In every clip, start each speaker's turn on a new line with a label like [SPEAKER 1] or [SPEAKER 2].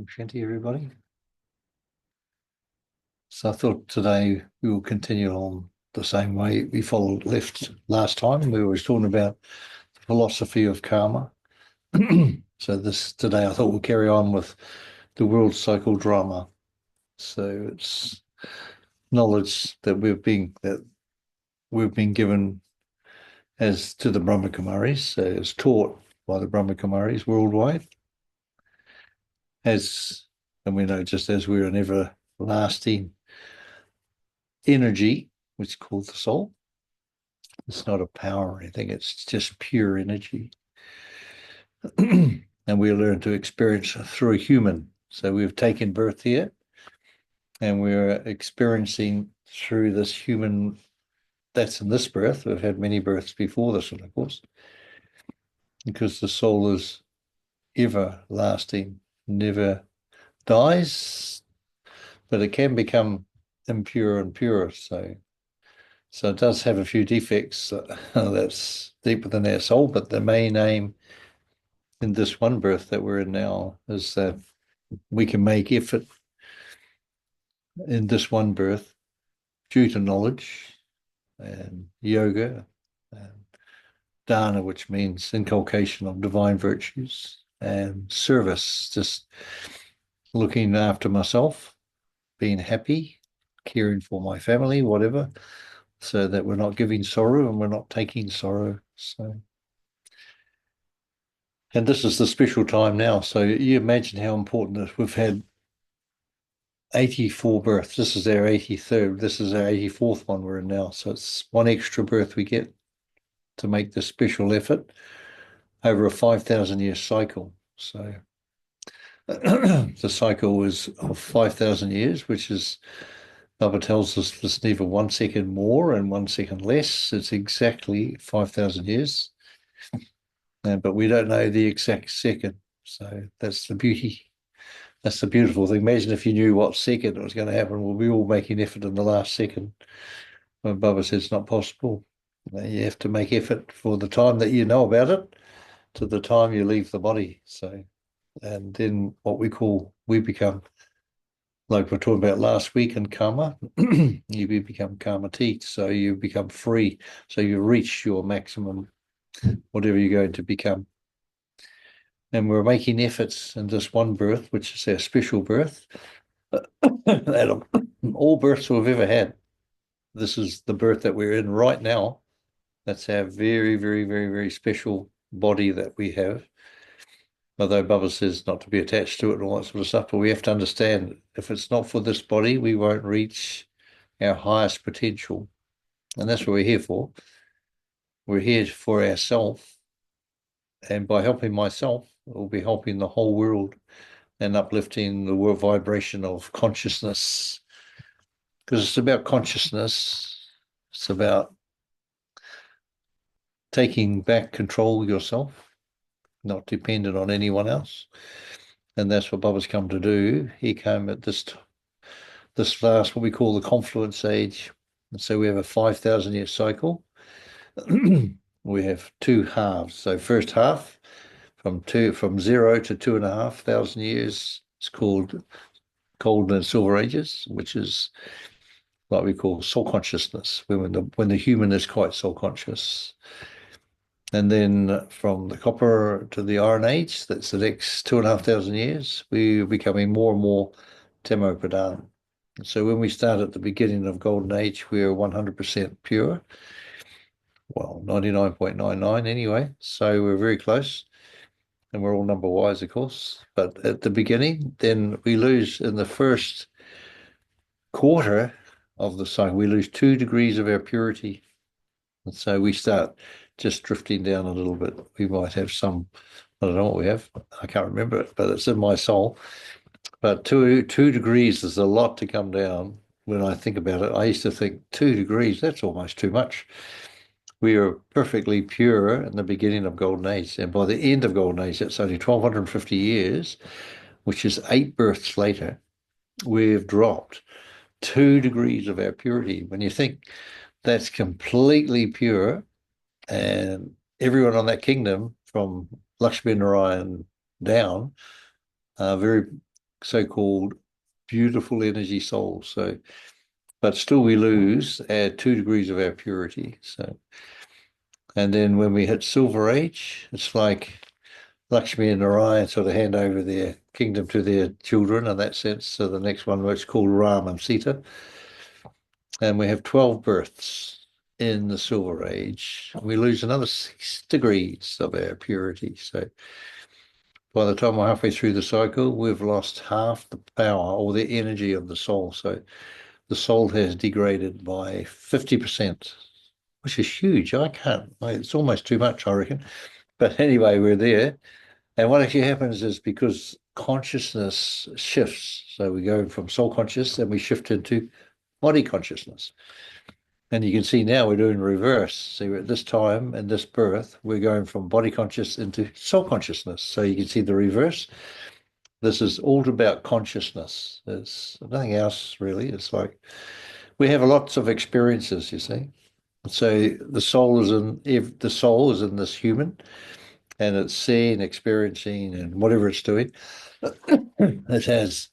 [SPEAKER 1] Shanti, everybody. So I thought today we will continue on the same way we followed left last time. We were talking about the philosophy of karma. So this today I thought we'll carry on with the world cycle drama. So it's knowledge that we've been given as to the Brahma Kumaris, so it's taught by the Brahma Kumaris worldwide, as and we know just as we're an everlasting energy, which is called the soul. It's not a power or anything, it's just pure energy. And we learn to experience through a human. So we've taken birth here and we're experiencing through this human that's in this birth. We've had many births before this one, of course, because the soul is everlasting, never dies, but it can become impure and pure. So it does have a few defects that's deeper than our soul, but the main aim in this one birth that we're in now is that we can make effort in this one birth due to knowledge and yoga and dana, which means inculcation of divine virtues, and service, just looking after myself, being happy, caring for my family, whatever, so that we're not giving sorrow and we're not taking sorrow. And this is the special time now. So you imagine how important this. We've had 84 births. This is our 83rd. This is our 84th one we're in now. So it's one extra birth we get to make this special effort over a 5,000 year cycle. So the cycle is of 5,000 years, which is, Baba tells us there's neither 1 second more and 1 second less. It's exactly 5,000 years. But we don't know the exact second. So that's the beauty. That's the beautiful thing. Imagine if you knew what second it was going to happen. We'll be all making effort in the last second. When Baba said it's not possible, you have to make effort for the time that you know about it to the time you leave the body. So, and then what we become, like we are talking about last week in karma, you become karmatik. So you become free. So you reach your maximum, whatever you're going to become. And we're making efforts in this one birth, which is our special birth, out of all births we've ever had. This is the birth that we're in right now. That's our very, very, very, very special body that we have. Although Baba says not to be attached to it and all that sort of stuff, but we have to understand if it's not for this body, we won't reach our highest potential. And that's what we're here for. We're here for ourselves. And by helping myself, we'll be helping the whole world and uplifting the world vibration of consciousness. Because it's about consciousness. It's about taking back control of yourself, not dependent on anyone else. And that's what Baba's come to do. He came at this last, what we call the confluence age. And so we have a 5,000 year cycle. We have two halves. So first half from 0 to 2,500 years is called golden and silver ages, which is what we call soul consciousness, when the human is quite soul conscious. And then from the copper to the Iron Age, that's the next 2,500 years, we're becoming more and more Tamo Pradhan. So when we start at the beginning of Golden Age, we're 100% pure. Well, 99.99 anyway. So we're very close. And we're all number wise, of course. But at the beginning, then we lose in the first quarter of the cycle, we lose 2 degrees of our purity. And so we start just drifting down a little bit. We might have some, I don't know what we have. I can't remember it, but it's in my soul. But two degrees is a lot to come down when I think about it. I used to think 2 degrees, that's almost too much. We are perfectly pure in the beginning of Golden Age. And by the end of Golden Age, that's only 1,250 years, which is 8 births later, we've dropped 2 degrees of our purity. When you think that's completely pure, and everyone on that kingdom from Lakshmi and Narayan down are very so-called beautiful energy souls. So, but still we lose 2 degrees of our purity. So, and then when we hit Silver Age, it's like Lakshmi and Narayan sort of hand over their kingdom to their children in that sense. So the next one was called Ram and Sita. And we have 12 births in the Silver Age. We lose another 6 degrees of our purity. So by the time we're halfway through the cycle, we've lost half the power or the energy of the soul. So the soul has degraded by 50%, which is huge. I can't, it's almost too much, I reckon. But anyway, we're there. And what actually happens is because consciousness shifts, so we go from soul conscious and we shift into body consciousness. And you can see now we're doing reverse. See, at this time in this birth, we're going from body conscious into soul consciousness. So you can see the reverse. This is all about consciousness. There's nothing else really. It's like we have lots of experiences, you see. So the soul is in this human, and it's seeing, experiencing, and whatever it's doing. It has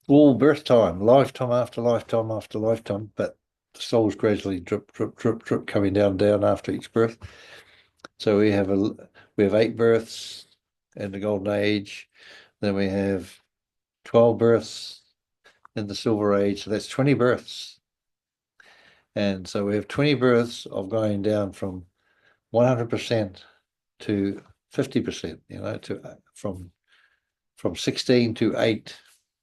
[SPEAKER 1] all birth time, lifetime after lifetime after lifetime, but the soul's gradually drip, drip, drip, drip coming down after each birth. So we have 8 births in the golden age, then we have 12 births in the silver age, so that's 20 births. And so we have 20 births of going down from 100% to 50%, to from 16 to 8.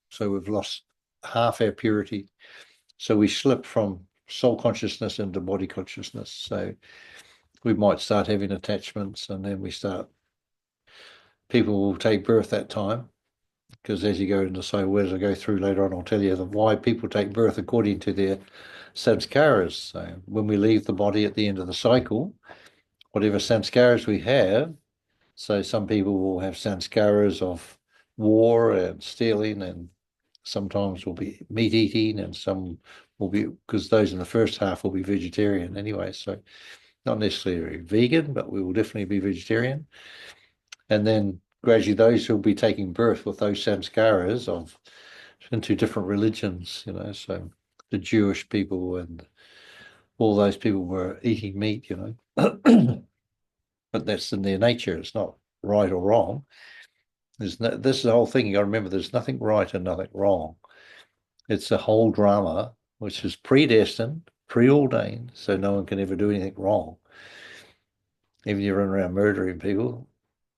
[SPEAKER 1] So we've lost half our purity. So we slip from soul consciousness into body consciousness. So we might start having attachments, and then people will take birth that time. Because as you go into as I go through later on, I'll tell you why people take birth according to their samskaras. So when we leave the body at the end of the cycle, whatever samskaras we have, so some people will have samskaras of war and stealing, and sometimes will be meat eating, and some will be, because those in the first half will be vegetarian anyway. So not necessarily vegan, but we will definitely be vegetarian. And then gradually those who will be taking birth with those samskaras of into different religions, so the Jewish people and all those people were eating meat, but that's in their nature. It's not right or wrong. This is the whole thing. You got to remember there's nothing right and nothing wrong. It's a whole drama which is predestined, preordained, so no one can ever do anything wrong. Even if you run around murdering people,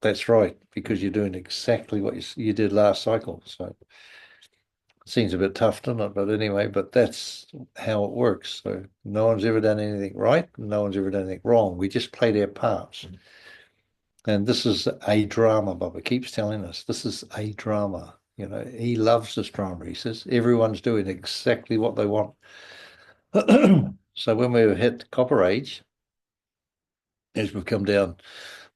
[SPEAKER 1] that's right, because you're doing exactly what you did last cycle. So it seems a bit tough, doesn't it? But anyway, that's how it works. So no one's ever done anything right, no one's ever done anything wrong. We just played our parts. And this is a drama, Bubba keeps telling us. This is a drama. He loves this drama. He says everyone's doing exactly what they want. So when we hit Copper Age, as we've come down,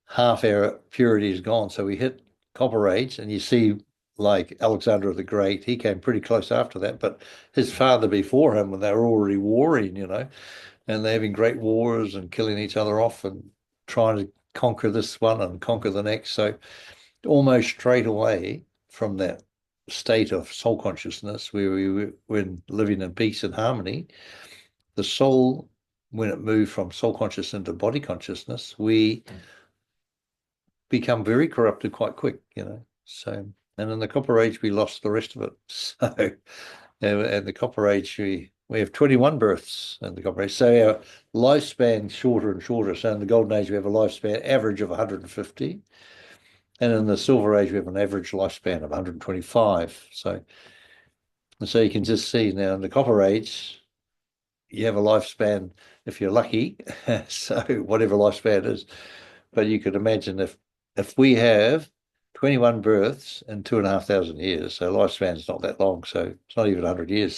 [SPEAKER 1] half our purity is gone. So we hit Copper Age, and you see, like Alexander the Great, he came pretty close after that, but his father before him, when they were already warring, and they're having great wars and killing each other off and trying to conquer this one and conquer the next. So almost straight away from that state of soul consciousness where we were living in peace and harmony, the soul, when it moved from soul consciousness into body consciousness, we become very corrupted quite quick, So, and in the Copper Age, we lost the rest of it. So, in the Copper Age, we have 21 births in the Copper Age. So our lifespan shorter and shorter. So in the Golden Age, we have a lifespan average of 150. And in the Silver Age, we have an average lifespan of 125. So you can just see now in the Copper Age, you have a lifespan if you're lucky. So whatever lifespan is. But you could imagine if we have 21 births in 2,500 years, so lifespan's not that long, so it's not even 100 years.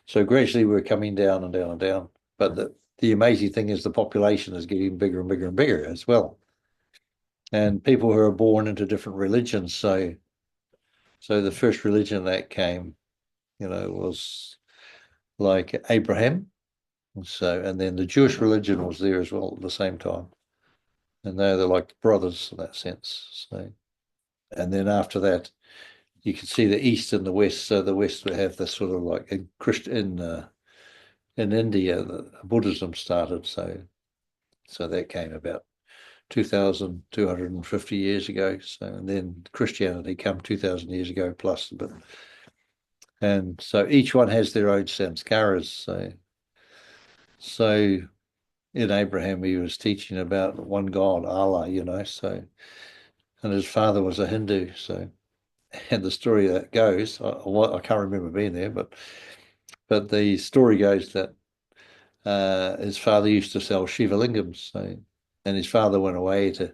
[SPEAKER 1] So gradually we're coming down and down and down. But the amazing thing is the population is getting bigger and bigger and bigger as well. And people who are born into different religions. So the first religion that came, was like Abraham. So, and then the Jewish religion was there as well at the same time. and they're like brothers in that sense. So, and then after that, you can see the East and the West. So the West would have this sort of like in India, the Buddhism started. So that came about 2,250 years ago. So, and then Christianity come 2,000 years ago plus a bit. And so each one has their own samskaras. So in Abraham, he was teaching about one God, Allah, so, and his father was a Hindu. So, and the story that goes, I can't remember being there, but the story goes that his father used to sell Shiva lingams. So, and his father went away to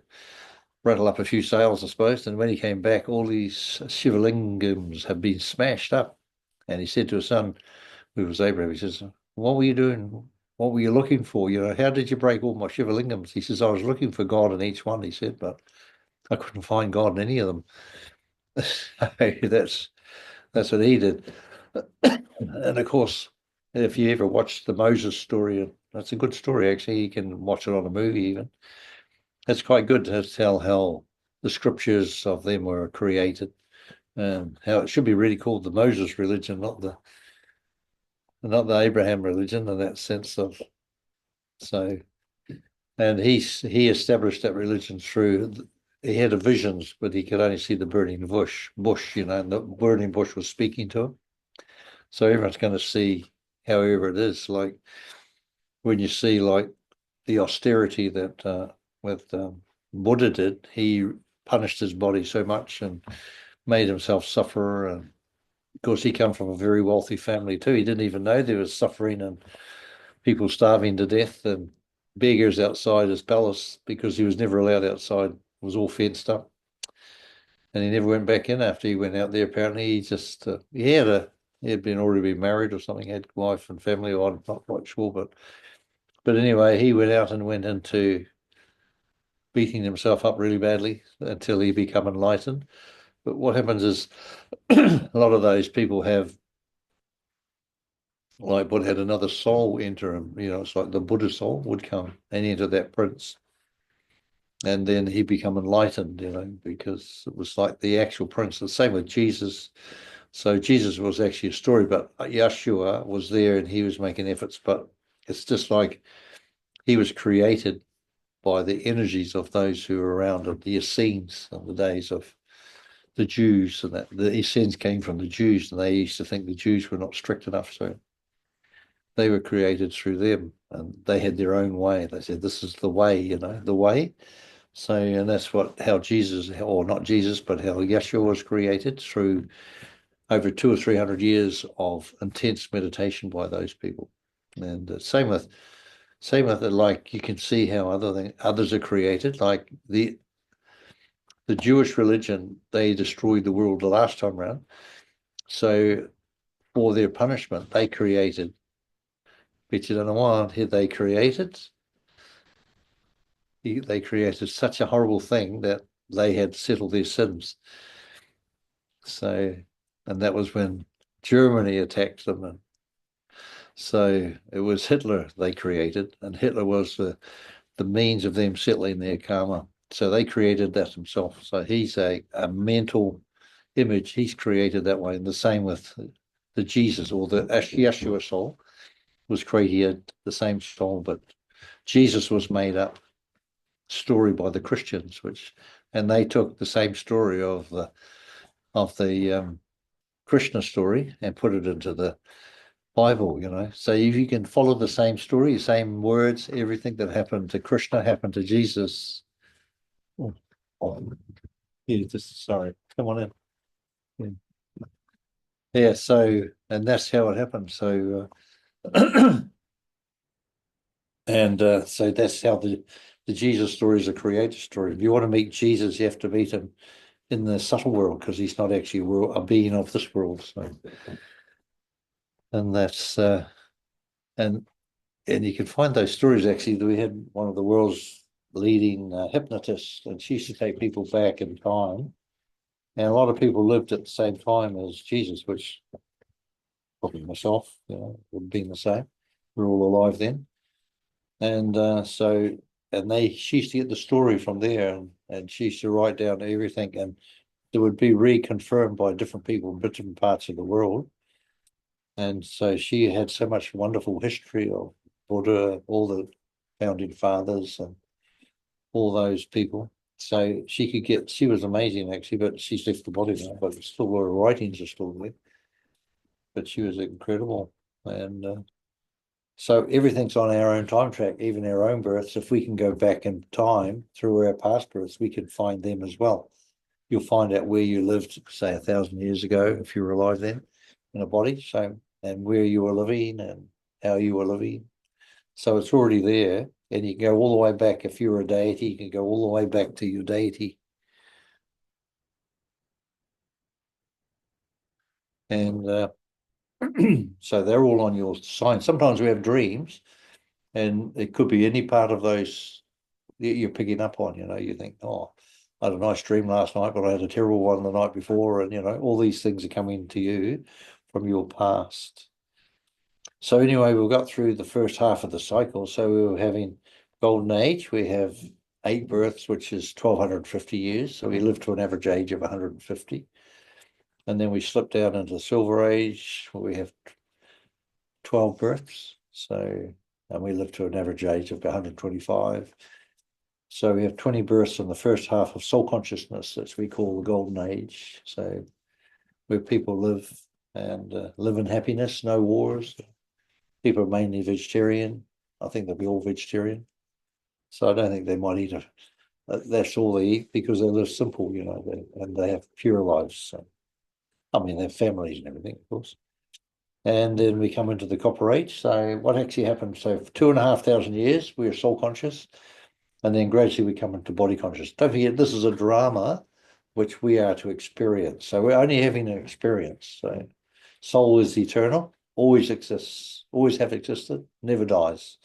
[SPEAKER 1] rattle up a few sales, I suppose. And when he came back, all these Shiva lingams had been smashed up. And he said to his son, who was Abraham, he says, "What were you doing? What were you looking for? How did you break all my Shiva lingams?" He says, "I was looking for God in each one," he said, "but I couldn't find God in any of them." That's what he did. And of course, if you ever watched the Moses story, that's a good story actually. You can watch it on a movie even. It's quite good to tell how the scriptures of them were created and how it should be really called the Moses religion, not the Abraham religion in that sense of so. And he established that religion through. He had visions, but he could only see the burning bush, and the burning bush was speaking to him. So everyone's going to see, however it is, like when you see like the austerity that with Buddha did, he punished his body so much and made himself suffer. And of course, he come from a very wealthy family too. He didn't even know there was suffering and people starving to death and beggars outside his palace because he was never allowed outside. It was all fenced up. And he never went back in after he went out there. Apparently, he just he had been already been married or something, had wife and family. Or I'm not quite sure, but anyway, he went out and went into beating himself up really badly until he became enlightened. But what happens is a lot of those people have like what had another soul enter him. It's like the Buddha soul would come and enter that prince, and then he become enlightened. Because it was like the actual prince. The same with Jesus. So Jesus was actually a story, but Yeshua was there and he was making efforts. But it's just like he was created by the energies of those who were around him, the Essenes of the days of the Jews, and that the Essenes came from the Jews, and they used to think the Jews were not strict enough, so they were created through them, and they had their own way. They said, "This is the way, the way." So, and that's how Jesus, or not Jesus, but how Yeshua was created through over 200 or 300 years of intense meditation by those people. And same with it, like you can see how others are created, like the Jewish religion, they destroyed the world the last time around. So for their punishment, they created, but you don't know what they created. They created such a horrible thing that they had settled their sins. So, and that was when Germany attacked them. And so it was Hitler they created, and Hitler was the means of them settling their karma. So they created that himself. So he's a mental image. He's created that way. And the same with the Jesus or the Yeshua soul was created the same soul, but Jesus was made up story by the Christians, and they took the same story of the Krishna story and put it into the Bible. So if you can follow the same story, same words, everything that happened to Krishna happened to Jesus. Oh, oh, yeah, just sorry. Come on in. Yeah. Yeah, so and that's how it happened. So and so that's how the Jesus story is a creator story. If you want to meet Jesus, you have to meet him in the subtle world because he's not actually a being of this world. So, and that's and you can find those stories. Actually, we had one of the world's leading hypnotists, and she used to take people back in time, and a lot of people lived at the same time as Jesus, which probably myself, would have been the same. We're all alive then, and so and she used to get the story from there, and she used to write down everything, and it would be reconfirmed by different people in different parts of the world. And so she had so much wonderful history of Buddha, all the founding fathers, and all those people. So she was amazing actually, but she's left the body now, but still her writings are still there. But she was incredible. And so everything's on our own time track, even our own births. If we can go back in time through our past births, we can find them as well. You'll find out where you lived, say, 1,000 years ago, if you were alive then in a body. So, and where you were living and how you were living. So it's already there. And you can go all the way back. If you're a deity, you can go all the way back to your deity. And so they're all on your sign. Sometimes we have dreams, and it could be any part of those that you're picking up on. You think, oh, I had a nice dream last night, but I had a terrible one the night before. And, all these things are coming to you from your past. So anyway, we got through the first half of the cycle. So we were having golden age. We have 8 births, which is 1,250 years. So we live to an average age of 150. And then we slip down into the silver age, where we have 12 births. So, and we live to an average age of 125. So we have 20 births in the first half of soul consciousness, that we call the golden age. So where people live and live in happiness, no wars. People are mainly vegetarian. I think they'll be all vegetarian. So I don't think they might eat that's all they eat, because they live simple, and they have pure lives. So, I mean, they have families and everything, of course. And then we come into the copper age. So what actually happened? So for 2,500 years, we are soul conscious. And then gradually we come into body conscious. Don't forget, this is a drama which we are to experience. So we're only having an experience. So soul is eternal, always exists, always have existed, never dies.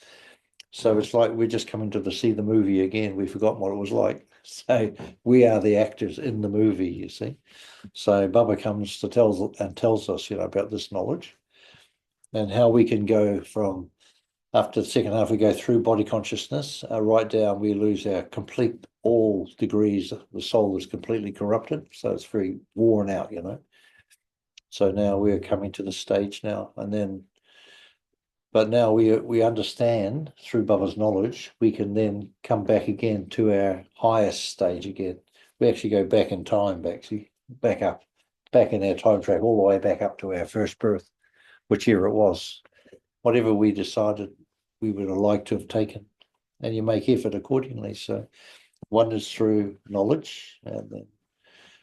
[SPEAKER 1] So it's like we're just coming to see the movie again. We've forgotten what it was like. So we are the actors in the movie, you see. So Baba comes to tells us, about this knowledge and how we can go from, after the second half, we go through body consciousness, right down, we lose our complete, all degrees. The soul is completely corrupted. So it's very worn out, So now we're coming to the stage now. But now we understand through Baba's knowledge, we can then come back again to our highest stage again. We actually go back in time, back up, back in our time track, all the way back up to our first birth, whichever it was, whatever we decided we would have liked to have taken, and you make effort accordingly. So one is through knowledge, and then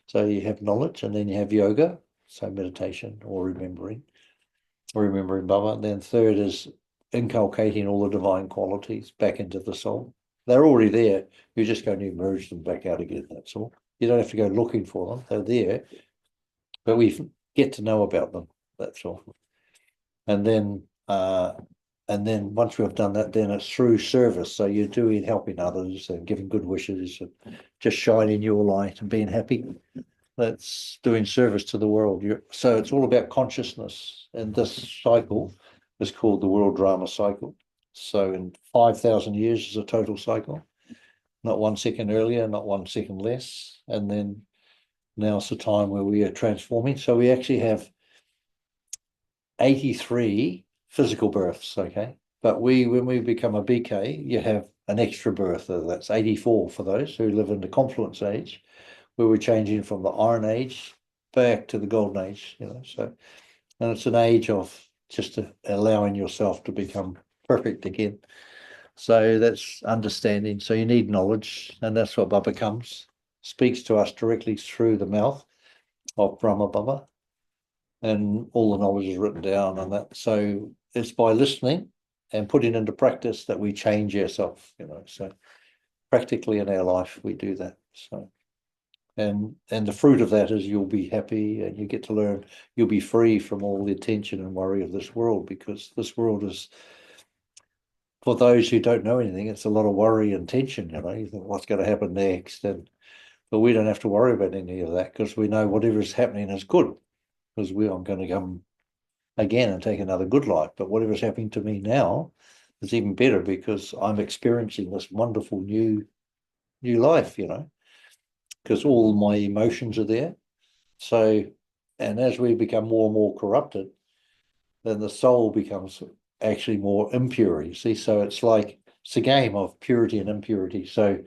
[SPEAKER 1] so you have knowledge, and then you have yoga, so meditation or remembering Baba. And then third is inculcating all the divine qualities back into the soul. They're already there. You're just going to emerge them back out again. That's all. You don't have to go looking for them. They're there, but we get to know about them. That's all. And then once we've done that, then it's through service. So you're doing, helping others and giving good wishes and just shining your light and being happy. That's doing service to the world. So it's all about consciousness. And this cycle is called the world drama cycle. So in 5,000 years is a total cycle, not 1 second earlier, not 1 second less. And then now it's the time where we are transforming. So we actually have 83 physical births, okay? But when we become a BK, you have an extra birth. That's 84 for those who live in the confluence age, where we're changing from the iron age back to the golden age, So, and it's an age of just allowing yourself to become perfect again. So that's understanding. So you need knowledge, and that's what Baba speaks to us directly through the mouth of Brahma Baba. And all the knowledge is written down on that. So it's by listening and putting into practice that we change ourselves, So practically in our life we do that. So and the fruit of that is you'll be happy, and you get to learn. You'll be free from all the tension and worry of this world, because this world is, for those who don't know anything, it's a lot of worry and tension. You think what's going to happen next, but we don't have to worry about any of that, because we know whatever is happening is good. Because I'm going to come again and take another good life. But whatever's happening to me now it's even better because I'm experiencing this wonderful new life, because all my emotions are there. So, and as we become more and more corrupted, then the soul becomes actually more impure, you see. So it's a game of purity and impurity. So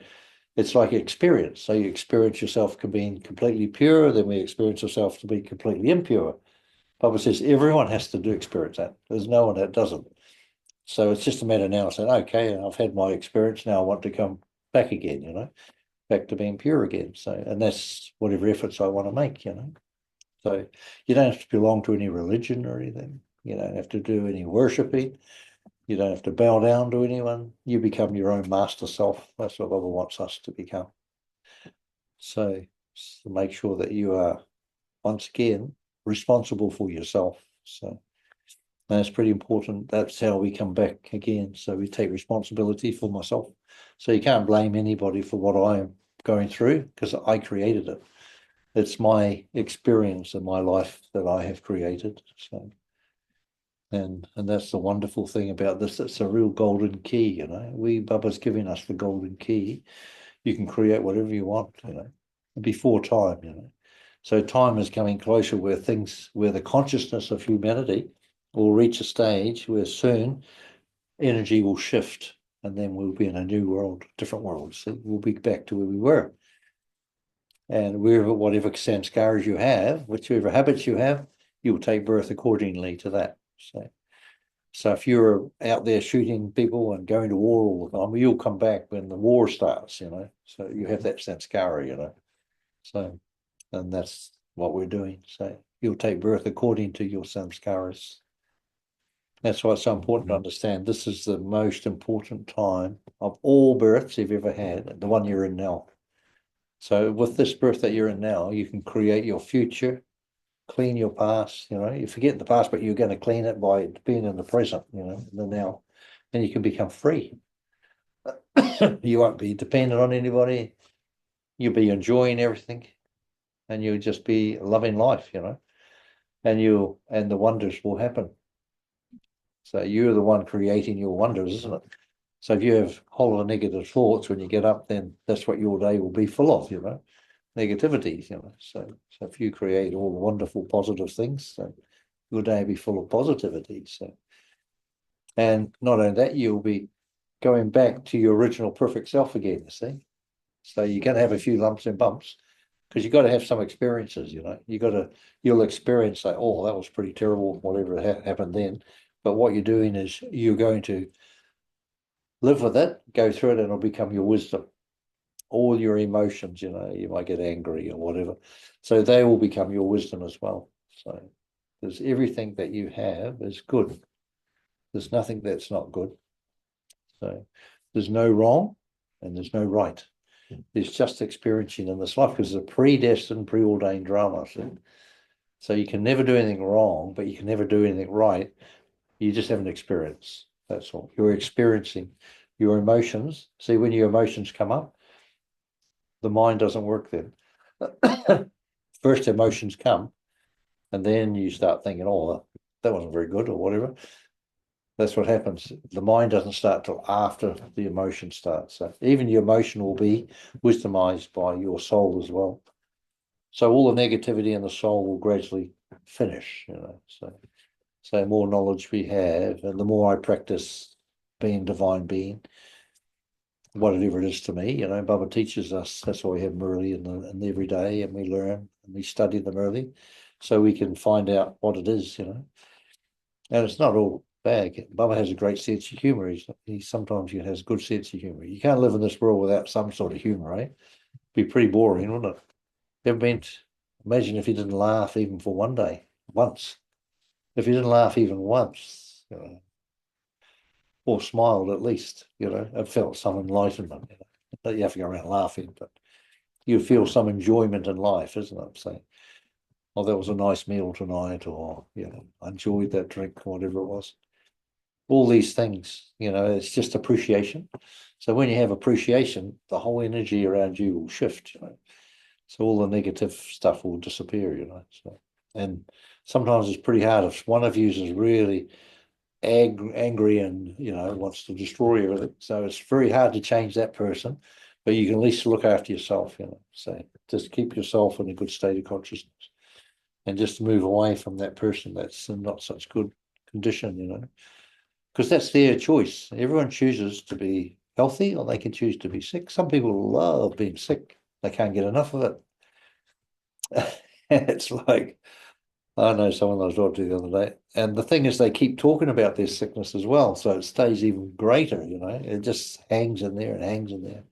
[SPEAKER 1] it's like experience. So you experience yourself being completely pure, then we experience ourselves to be completely impure. Papa says everyone has to do experience that. There's no one that doesn't. So it's just a matter now saying, okay, I've had my experience, now I want to come back again, back to being pure again. So, and that's whatever efforts I want to make. So you don't have to belong to any religion or anything. You don't have to do any worshipping. You don't have to bow down to anyone. You become your own master self. That's what Baba wants us to become. So to make sure that you are, once again, responsible for yourself. So that's pretty important. That's how we come back again. So we take responsibility for myself. So you can't blame anybody for what I'm going through because I created it. It's my experience in my life that I have created. So and that's the wonderful thing about this. It's a real golden key, Baba's giving us the golden key. You can create whatever you want, before time. So time is coming closer where the consciousness of humanity will reach a stage where soon energy will shift and then we'll be in a new world, different world. So we'll be back to where we were. And whatever samskaras you have, whichever habits you have, you'll take birth accordingly to that. So if you're out there shooting people and going to war all the time, you'll come back when the war starts, So you have that samskara, So, and that's what we're doing. So you'll take birth according to your samskaras. That's why it's so important to understand this is the most important time of all births you've ever had, the one you're in now. So with this birth that you're in now, you can create your future, clean your past, you forget the past, but you're going to clean it by being in the present, the now, and you can become free. You won't be dependent on anybody. You'll be enjoying everything and you'll just be loving life, and the wonders will happen. So you're the one creating your wonders, isn't it? So if you have whole of negative thoughts when you get up, then that's what your day will be full of, negativities, So if you create all the wonderful positive things, so your day will be full of positivity. So, and not only that, you'll be going back to your original perfect self again, you see. So you're going to have a few lumps and bumps because you've got to have some experiences, you'll experience like, oh, that was pretty terrible, whatever happened then. But what you're doing is you're going to live with it, go through it, and it'll become your wisdom. All your emotions, you might get angry or whatever. So they will become your wisdom as well. So there's everything that you have is good. There's nothing that's not good. So there's no wrong and there's no right. There's just experiencing in this life because it's a predestined, preordained drama. So you can never do anything wrong, but you can never do anything right. You just have an experience. That's all. You're experiencing your emotions. See, when your emotions come up, the mind doesn't work then. First emotions come, and then you start thinking, oh, that wasn't very good or whatever. That's what happens. The mind doesn't start till after the emotion starts. So even your emotion will be wisdomized by your soul as well. So all the negativity in the soul will gradually finish, So the more knowledge we have, and the more I practice being divine being, whatever it is to me, Baba teaches us. That's why we have Murli in every day, and we learn and we study the Murli, so we can find out what it is, And it's not all bad. Baba has a great sense of humor. He sometimes has good sense of humor. You can't live in this world without some sort of humor, eh? Be pretty boring, wouldn't it? Imagine if he didn't laugh even for one day, once. If he didn't laugh even once, or smiled at least, it felt some enlightenment. You have to go around laughing, but you feel some enjoyment in life, isn't it? Say, oh, that was a nice meal tonight, or I enjoyed that drink, whatever it was. All these things, it's just appreciation. So when you have appreciation, the whole energy around you will shift, So all the negative stuff will disappear, So, and sometimes it's pretty hard if one of you is really angry and, wants to destroy everything. So it's very hard to change that person, but you can at least look after yourself, So just keep yourself in a good state of consciousness and just move away from that person that's in not such good condition, because that's their choice. Everyone chooses to be healthy or they can choose to be sick. Some people love being sick. They can't get enough of it. It's like, I know someone I was talking to the other day, and the thing is, they keep talking about their sickness as well, so it stays even greater. It just hangs in there and hangs in there.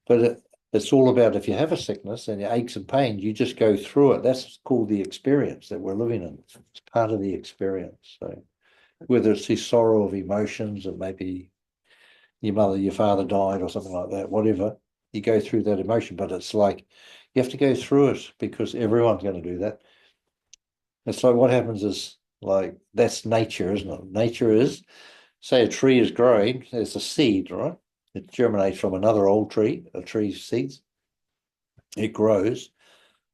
[SPEAKER 1] But it's all about, if you have a sickness and your aches and pains, you just go through it. That's called the experience that we're living in. It's part of the experience. So whether it's the sorrow of emotions, or maybe your mother, your father died, or something like that, whatever, you go through that emotion. But it's like you have to go through it because everyone's going to do that. It's like what happens is, like, that's nature, isn't it? Nature is, say a tree is growing, there's a seed, right? It germinates from another old tree, a tree's seeds. It grows.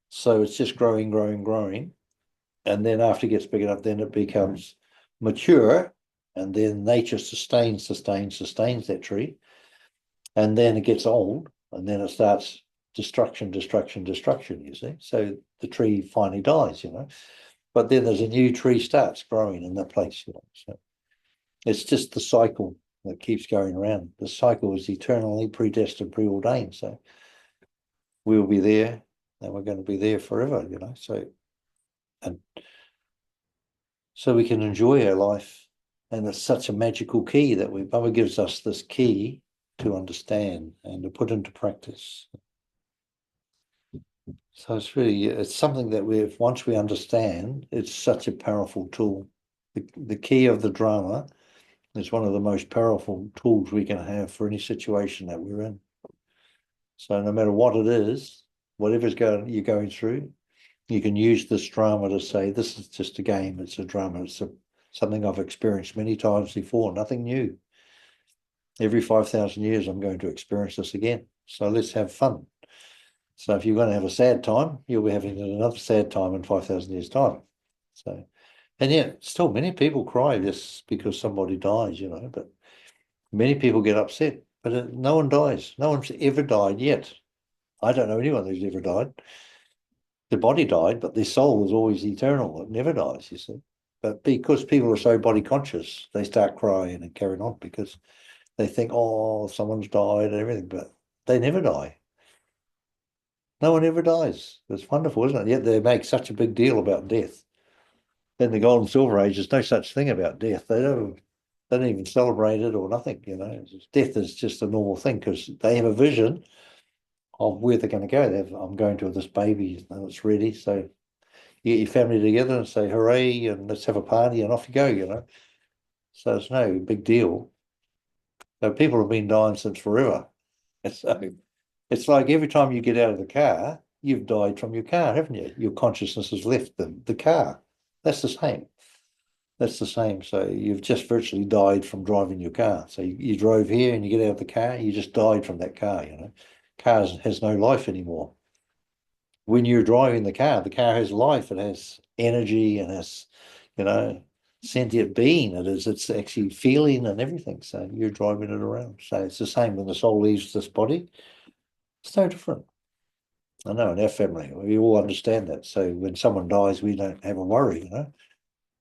[SPEAKER 1] So it's just growing, growing, growing. And then after it gets big enough, then it becomes mature. And then nature sustains that tree. And then it gets old. And then it starts destruction, destruction, destruction, you see. So the tree finally dies. But then there's a new tree starts growing in that place. So it's just the cycle that keeps going around. The cycle is eternally predestined, preordained. So we'll be there and we're going to be there forever. And so we can enjoy our life. And it's such a magical key that Baba gives us this key to understand and to put into practice. So it's something that once we understand, it's such a powerful tool. The key of the drama is one of the most powerful tools we can have for any situation that we're in. So no matter what it is, whatever's you're going through, you can use this drama to say, this is just a game, it's a drama, it's something I've experienced many times before, nothing new. Every 5,000 years, I'm going to experience this again. So let's have fun. So if you're going to have a sad time, you'll be having another sad time in 5,000 years' time. So, and yet, still many people cry just because somebody dies, but many people get upset, but no one dies. No one's ever died yet. I don't know anyone who's ever died. The body died, but their soul is always eternal. It never dies, you see. But because people are so body conscious, they start crying and carrying on because they think, oh, someone's died and everything, but they never die. No one ever dies. It's wonderful, isn't it? Yet they make such a big deal about death. In the Gold and Silver Age, there's no such thing about death. They don't even celebrate it or nothing, Death is just a normal thing because they have a vision of where they're going to go. I'm going to this baby and it's ready. So you get your family together and say, hooray, and let's have a party and off you go. So it's no big deal. So people have been dying since forever. So it's like every time you get out of the car, you've died from your car, haven't you? Your consciousness has left the car. That's the same. That's the same. So you've just virtually died from driving your car. So you drove here and you get out of the car, you just died from that car. Car has no life anymore. When you're driving the car has life. It has energy and has, you know, sentient being. It's actually feeling and everything. So you're driving it around. So it's the same when the soul leaves this body. It's no different. I know in our family, we all understand that. So when someone dies, we don't have a worry.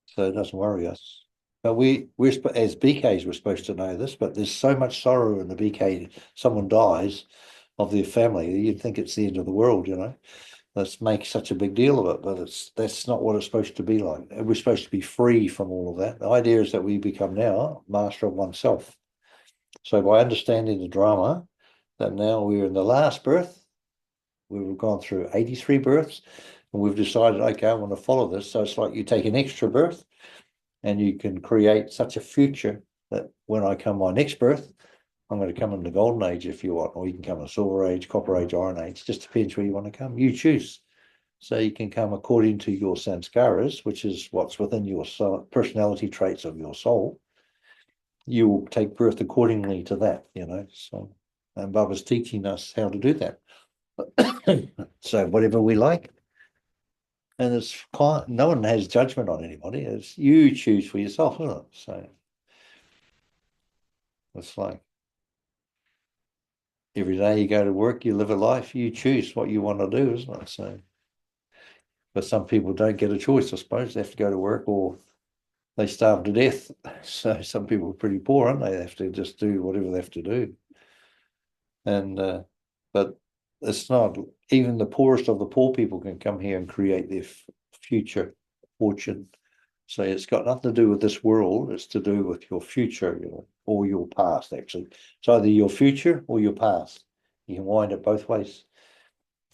[SPEAKER 1] So it doesn't worry us. But we're as BKs, we're supposed to know this, but there's so much sorrow in the BK. Someone dies of their family, you'd think it's the end of the world. Let's make such a big deal of it, but that's not what it's supposed to be like. We're supposed to be free from all of that. The idea is that we become now master of oneself. So by understanding the drama, that now we're in the last birth, we've gone through 83 births, and we've decided, okay, I want to follow this. So it's like you take an extra birth and you can create such a future that when I come my next birth, I'm going to come in the golden age if you want, or you can come in silver age, copper age, iron age. Just depends where you want to come. You choose. So you can come according to your sanskaras, which is what's within your personality traits of your soul. You will take birth accordingly to that. So, and Baba's teaching us how to do that. So whatever we like. And it's quite, no one has judgment on anybody. It's you choose for yourself, isn't it? So It's like every day you go to work, you live a life, you choose what you want to do, isn't it? So, but some people don't get a choice, I suppose. They have to go to work or they starve to death. So some people are pretty poor, aren't they? They have to just do whatever they have to do. And but it's not, even the poorest of the poor people can come here and create their future fortune. So it's got nothing to do with this world, it's to do with your future, or your past, actually. It's either your future or your past. You can wind it both ways.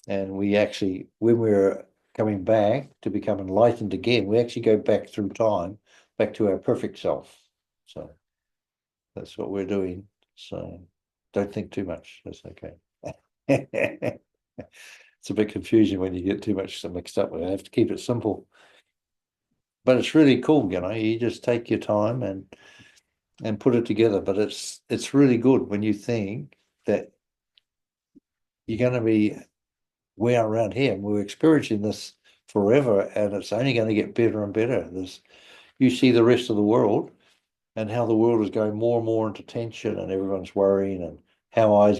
[SPEAKER 1] And we actually, when we're coming back to become enlightened again, we actually go back through time, back to our perfect self. So that's what we're doing. So don't think too much. That's okay. It's a bit confusing when you get too much mixed up with it. I have to keep it simple. But it's really cool, you just take your time and put it together. But it's really good when you think that you're going to be we're around here and we're experiencing this forever, and it's only going to get better and better. You see the rest of the world and how the world is going more and more into tension, and everyone's worrying, and how AI is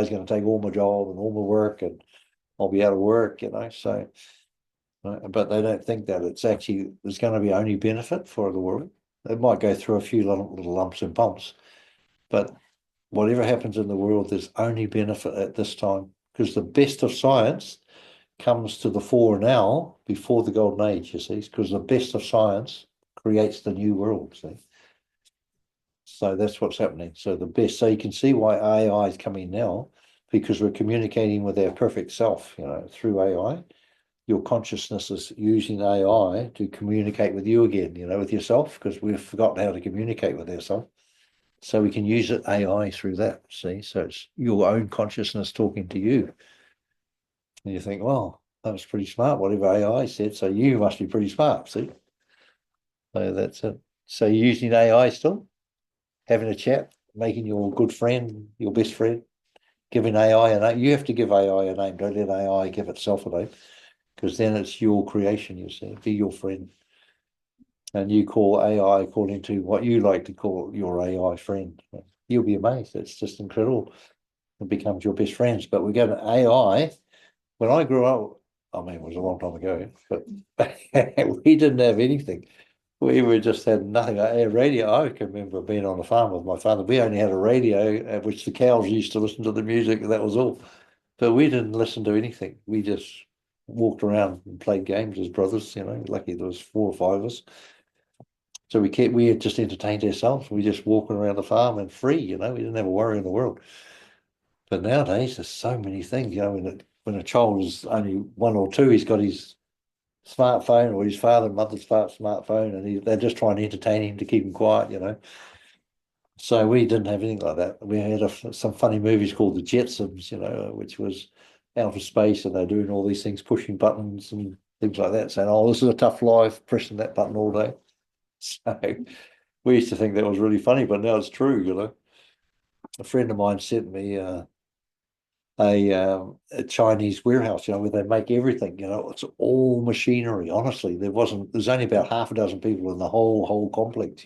[SPEAKER 1] going to take all my job and all my work, and I'll be out of work, so but they don't think that it's actually, there's going to be only benefit for the world. It might go through a few little lumps and bumps, but whatever happens in the world, there's only benefit at this time, because the best of science comes to the fore now before the golden age, you see, because the best of science creates the new world, see. So that's what's happening. So the best, so you can see why AI is coming now, because we're communicating with our perfect self, through AI. Your consciousness is using AI to communicate with you again, with yourself, because we've forgotten how to communicate with ourselves. So we can use it AI through that, see? So it's your own consciousness talking to you. And you think, well, that was pretty smart, whatever AI said. So you must be pretty smart, see? So that's it. So you're using AI still, having a chat, making your good friend, your best friend, giving AI a name. You have to give AI a name. Don't let AI give itself a name, because then it's your creation, you see. Be your friend. And you call AI according to what you like to call your AI friend. You'll be amazed. It's just incredible. It becomes your best friends. But we go to AI. When I grew up, I mean, it was a long time ago, but we didn't have anything. We were just had nothing. A radio. I can remember being on a farm with my father. We only had a radio at which the cows used to listen to the music, and that was all. But we didn't listen to anything. We just walked around and played games as brothers. Lucky there was 4 or 5 of us. So we had just entertained ourselves. We just walking around the farm and free. We didn't have a worry in the world. But nowadays, there's so many things. When a child is only 1 or 2, he's got his smartphone, or his father and mother's smartphone, and they're just trying to entertain him to keep him quiet. So we didn't have anything like that. We had some funny movies called The Jetsons, which was out of space, and they're doing all these things, pushing buttons and things like that, saying, "Oh, this is a tough life, pressing that button all day." So we used to think that was really funny, but now it's true. A friend of mine sent me a Chinese warehouse, where they make everything. It's all machinery. Honestly, there's only about half a dozen people in the whole complex.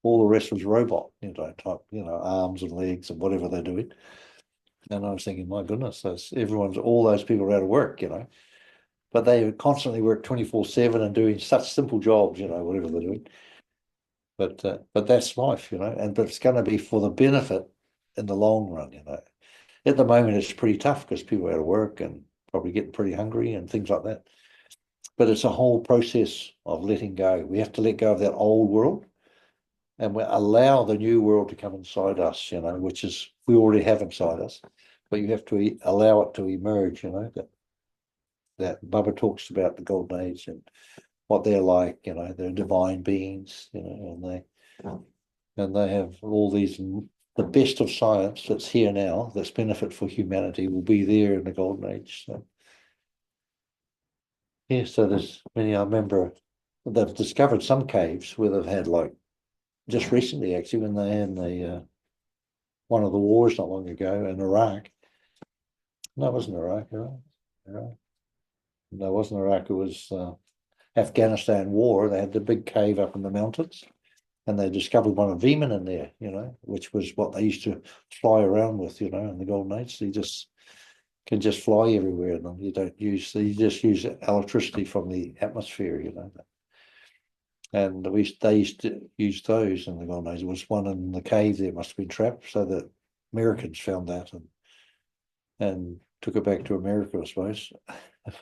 [SPEAKER 1] All the rest was robot. Type, arms and legs and whatever they're doing. And I was thinking, my goodness, all those people are out of work. But they constantly work 24/7 and doing such simple jobs. Whatever they're doing. But that's life. But it's going to be for the benefit in the long run. At the moment, it's pretty tough because people are out of work and probably getting pretty hungry and things like that. But it's a whole process of letting go. We have to let go of that old world, and we allow the new world to come inside us, which is we already have inside us. But you have to allow it to emerge, that Bubba talks about the golden age and what they're like, they're divine beings, and they have all these, the best of science that's here now, that's benefit for humanity, will be there in the golden age. So yeah, so there's many. I remember they've discovered some caves where they've had, like, just recently, actually, when they had one of the wars not long ago in Iraq. No, it wasn't Iraq. Iraq. No, it wasn't Iraq. It was Afghanistan war. They had the big cave up in the mountains, and they discovered one of Veman in there, which was what they used to fly around with, in the golden age. So you just can just fly everywhere in them. You just use electricity from the atmosphere. And they used to use those in the golden age. There was one in the cave there, must have been trapped, so the Americans found that and took it back to America, I suppose.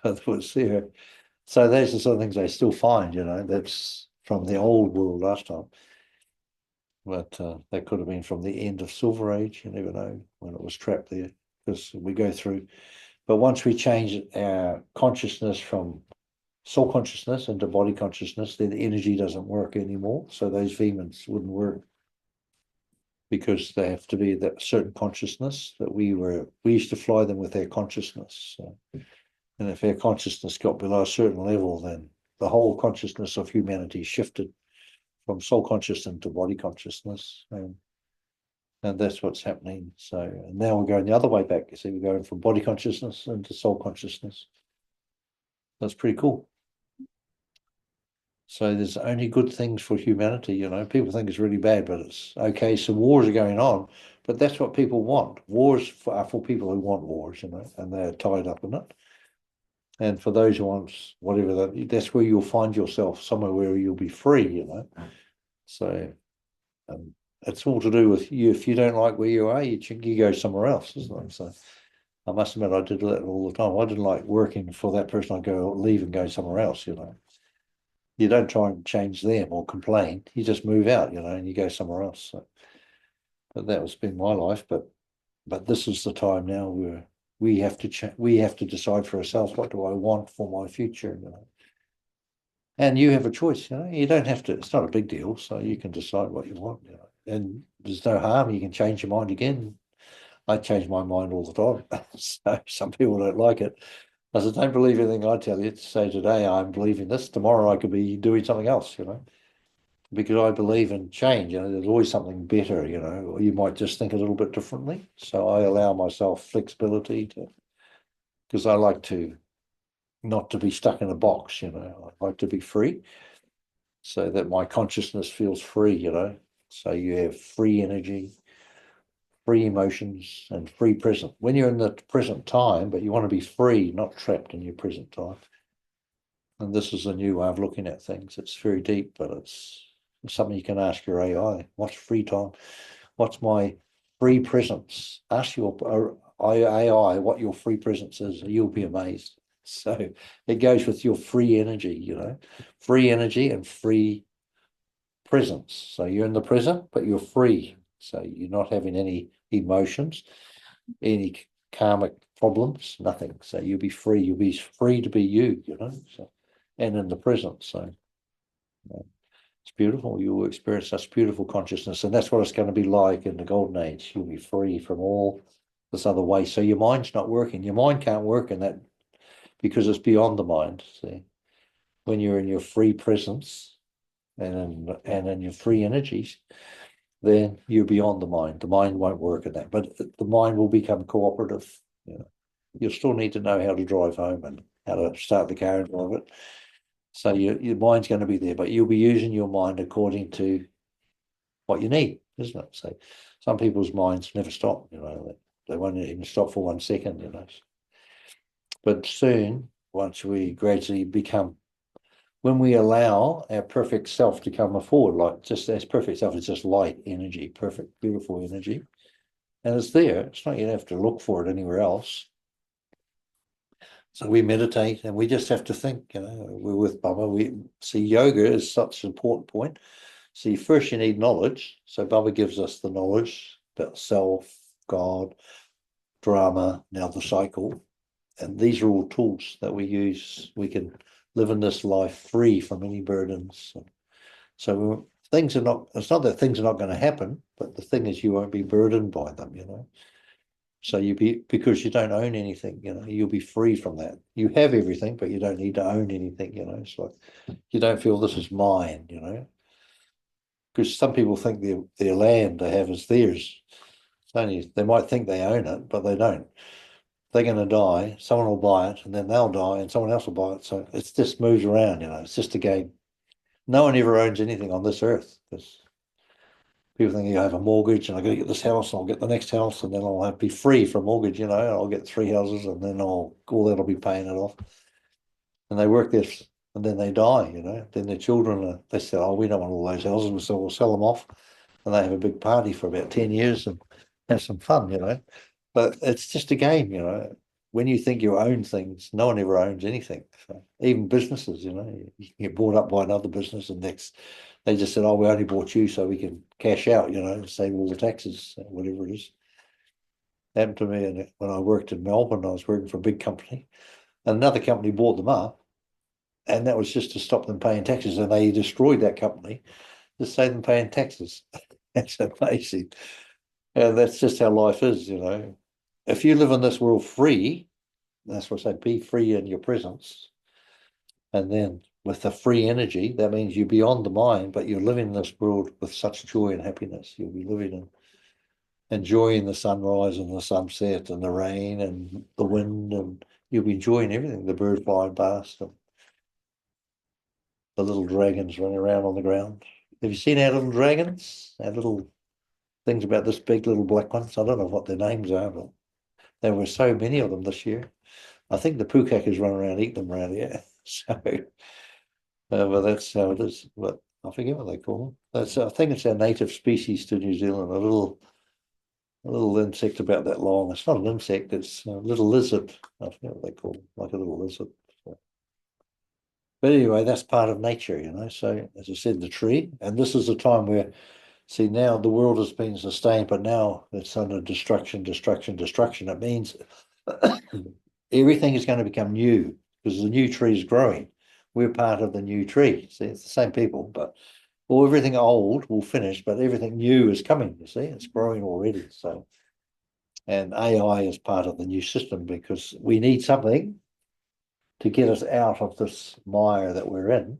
[SPEAKER 1] It was there. So those are some things they still find, that's from the old world last time. But that could have been from the end of Silver Age. You never know when it was trapped there, because we go through. But once we change our consciousness from soul consciousness into body consciousness, then the energy doesn't work anymore. So those Vemans wouldn't work because they have to be that certain consciousness that we used to fly them with our consciousness. So, and if our consciousness got below a certain level, then the whole consciousness of humanity shifted from soul consciousness to body consciousness. And that's what's happening. So now we're going the other way back. You see, we're going from body consciousness into soul consciousness. That's pretty cool. So there's only good things for humanity, People think it's really bad, but it's okay. So wars are going on, but that's what people want. Wars are for people who want wars, and they're tied up in it. And for those who want whatever that's where you'll find yourself, somewhere where you'll be free, So it's all to do with you. If you don't like where you are, you go somewhere else, isn't it? So I must admit, I did that all the time. I didn't like working for that person. I'd leave and go somewhere else, You don't try and change them or complain. You just move out, and you go somewhere else. So, but that has been my life. But this is the time now where we have to we have to decide for ourselves, what do I want for my future, And you have a choice, You don't have to. It's not a big deal, so you can decide what you want, And there's no harm. You can change your mind again. I change my mind all the time. So some people don't like it. I said, don't believe anything I tell you. Say today I'm believing this. Tomorrow I could be doing something else, because I believe in change. There's always something better, or you might just think a little bit differently. So I allow myself flexibility because I like to not to be stuck in a box, I like to be free so that my consciousness feels free, So you have free energy, free emotions, and free present. When you're in the present time, but you want to be free, not trapped in your present time. And this is a new way of looking at things. It's very deep, but it's something you can ask your AI. What's free time? What's my free presence? Ask your AI what your free presence is. You'll be amazed. So it goes with your free energy, free energy and free presence. So you're in the present, but you're free. So you're not having any emotions, any karmic problems, nothing. So you'll be free. You'll be free to be you, So, and in the present. So it's beautiful. You'll experience such beautiful consciousness. And that's what it's going to be like in the golden age. You'll be free from all this other way. So your mind's not working. Your mind can't work in that because it's beyond the mind. See, when you're in your free presence and in your free energies, then you're beyond the mind. The mind won't work in that, but the mind will become cooperative. You'll still need to know how to drive home and how to start the car and drive it. So your mind's going to be there, but you'll be using your mind according to what you need, isn't it? So some people's minds never stop, they won't even stop for 1 second, But soon, once we gradually become, when we allow our perfect self to come forward, like just as perfect self is just light energy, perfect, beautiful energy. And it's there. It's not, you don't have to look for it anywhere else. So we meditate and we just have to think, we're with Baba. We see yoga is such an important point. See, first you need knowledge. So Baba gives us the knowledge about self, God, drama, now the cycle. And these are all tools that we use. We can live in this life free from any burdens. So things are not, it's not that things are not going to happen, but the thing is you won't be burdened by them, So because you don't own anything, you'll be free from that. You have everything, but you don't need to own anything, It's like you don't feel this is mine, Because some people think their land they have is theirs. It's only they might think they own it, but they don't. They're going to die, someone will buy it, and then they'll die, and someone else will buy it. So it just moves around, It's just a game. No one ever owns anything on this earth. People think you have a mortgage and I got to get this house and I'll get the next house and then I'll have to be free from mortgage, you know, I'll get three houses and then all that'll be paying it off. And they work this and then they die, you know. Then their children they say, oh, we don't want all those houses, so we'll sell them off. And they have a big party for about 10 years and have some fun, you know. But it's just a game, you know. When you think you own things, no one ever owns anything. So even businesses, you know, you can get bought up by another business and next they just said, oh, we only bought you so we can cash out, you know, and save all the taxes, whatever it is. Happened to me when I worked in Melbourne, I was working for a big company. And another company bought them up, and that was just to stop them paying taxes. And they destroyed that company to save them paying taxes. That's amazing. And that's just how life is, you know. If you live in this world free, that's what I say, be free in your presence. And then with the free energy, that means you're beyond the mind, but you're living in this world with such joy and happiness. You'll be living in enjoying the sunrise and the sunset and the rain and the wind, and you'll be enjoying everything. The bird flying past and the little dragons running around on the ground. Have you seen our little dragons? Our little things about this big little black ones. I don't know what their names are, but there were so many of them this year. I think the pukakers run around eating them around here. So, but that's how it is. But I forget what they call them. I think it's our native species to New Zealand. A little insect about that long. It's not an insect. It's a little lizard. I forget what they call them, like a little lizard. So, but anyway, that's part of nature, you know. So as I said, the tree, and this is the time where, see, now the world has been sustained, but now it's under destruction, destruction, destruction. It means everything is going to become new because the new tree is growing. We're part of the new tree. See, it's the same people, but well, everything old will finish, but everything new is coming. You see, it's growing already. So, and AI is part of the new system because we need something to get us out of this mire that we're in,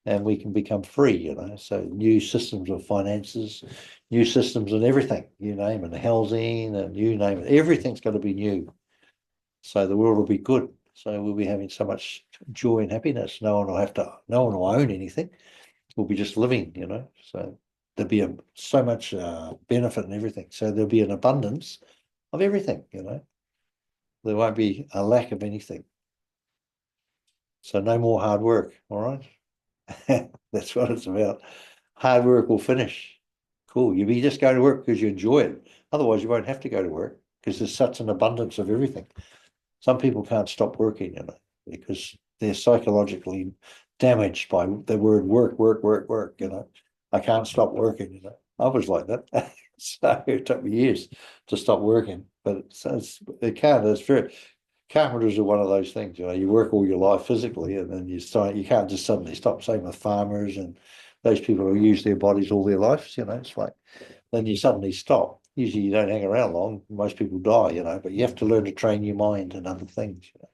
[SPEAKER 1] and we can become free. You know, so new systems of finances, new systems and everything. You name it, housing, and you name it. Everything's going to be new. So the world will be good. So we'll be having so much joy and happiness. No one will own anything. We'll be just living, you know. So there'll be so much benefit and everything. So there'll be an abundance of everything, you know. There won't be a lack of anything. So no more hard work, all right? That's what it's about. Hard work will finish. Cool. You'll be just going to work because you enjoy it. Otherwise, you won't have to go to work because there's such an abundance of everything. Some people can't stop working, you know, because they're psychologically damaged by the word work, work, work, work, you know. I can't stop working, you know. I was like that. So it took me years to stop working, but it can't. It's very, carpenters are one of those things, you know, you work all your life physically and then you can't just suddenly stop. Same with farmers and those people who use their bodies all their lives, you know, it's like, then you suddenly stop. Usually you don't hang around long. Most people die, you know, but you have to learn to train your mind and other things. You know?